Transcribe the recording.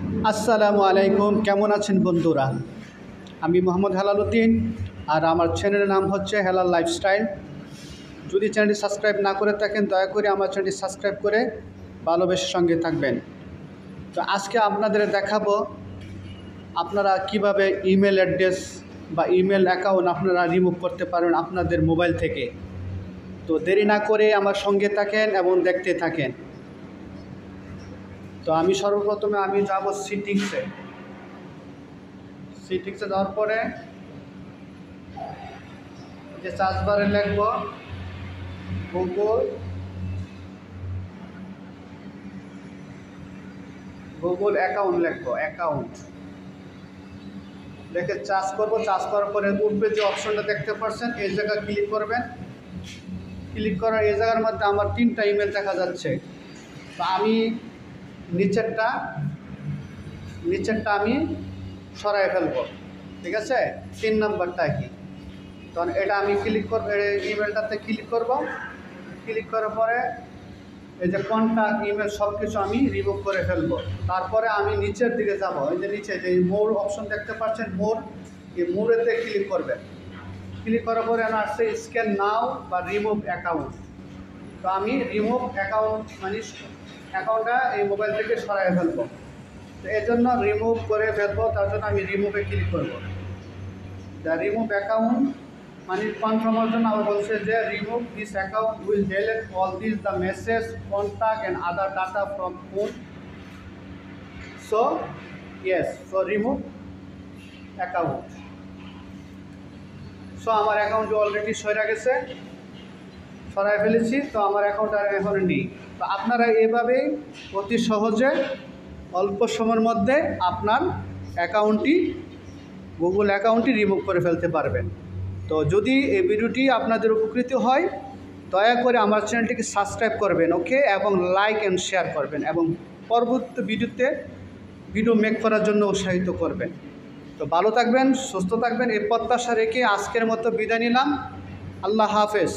আসসালামু আলাইকুম, কেমন আছেন বন্ধুরা? আমি মোহাম্মদ হেলাল উদ্দিন, আর আমার চ্যানেলের নাম হচ্ছে হেলাল লাইফস্টাইল। যদি চ্যানেলটি সাবস্ক্রাইব না করে থাকেন, দয়া করে আমার চ্যানেলটি সাবস্ক্রাইব করে ভালোবেসে সঙ্গে থাকবেন। তো আজকে আপনাদের দেখাবো আপনারা কিভাবে ইমেল অ্যাড্রেস বা ইমেল অ্যাকাউন্ট আপনারা রিমুভ করতে পারেন আপনাদের মোবাইল থেকে। তো দেরি না করে আমার সঙ্গে থাকেন এবং দেখতে থাকেন। তো আমি সর্বপ্রথমে যাব সেটিংসে যাওয়ার পরে যে সার্চ বারে লিখব গুগল অ্যাকাউন্ট লিখব, অ্যাকাউন্ট লিখে চার্জ করব। চার্জ করার পরে উপরে যে অপশনটা দেখতে পাচ্ছেন এই জায়গায় ক্লিক করবেন। ক্লিক করার এই জায়গার মধ্যে আমার 3টা ইমেল দেখা যাচ্ছে। তো আমি নিচেরটা আমি সরাই ফেলব, ঠিক আছে? 3 নাম্বারটা কি, তখন এটা আমি ক্লিক করব, ইমেলটাতে ক্লিক করব। ক্লিক করার পরে এই যে কন্ট্যাক্ট ইমেল সব কিছু আমি রিমুভ করে ফেলবো। তারপরে আমি নিচের দিকে যাব, এই যে নিচে যে মোর অপশন দেখতে পাচ্ছেন, মোর, এই মোরেতে ক্লিক করবেন। ক্লিক করার পরে আমার আসছে স্ক্যান নাও বা রিমুভ অ্যাকাউন্ট। তো আমি রিমুভ অ্যাকাউন্ট মানে অ্যাকাউন্টটা এই মোবাইল থেকে সরাই ফেলবো। তো এই জন্য রিমুভ করে ফেলবো, তার জন্য আমি রিমুভে ক্লিক করবো। দ্য রিমুভ অ্যাকাউন্ট মানে কনফার্মের জন্য আবার বলছে যে remove this account will delete all this the message, contact and other data from phone. So yes, so remove account. So আমার অ্যাকাউন্টটি অলরেডি সরাই ফেলেছি। তো আমার অ্যাকাউন্ট আর এখন নেই। তো আপনারা এভাবেই অতি সহজে অল্প সময়ের মধ্যে আপনার গুগল অ্যাকাউন্টটি রিমুভ করে ফেলতে পারবেন। তো যদি এই ভিডিওটি আপনাদের উপকৃত হয়, দয়া করে আমার চ্যানেলটিকে সাবস্ক্রাইব করবেন, ওকে, এবং লাইক অ্যান্ড শেয়ার করবেন, এবং পরবর্তী ভিডিও মেক করার জন্য উৎসাহিত করবেন। তো ভালো থাকবেন, সুস্থ থাকবেন, এই প্রত্যাশা রেখে আজকের মতো বিদায় নিলাম। আল্লাহ হাফেজ।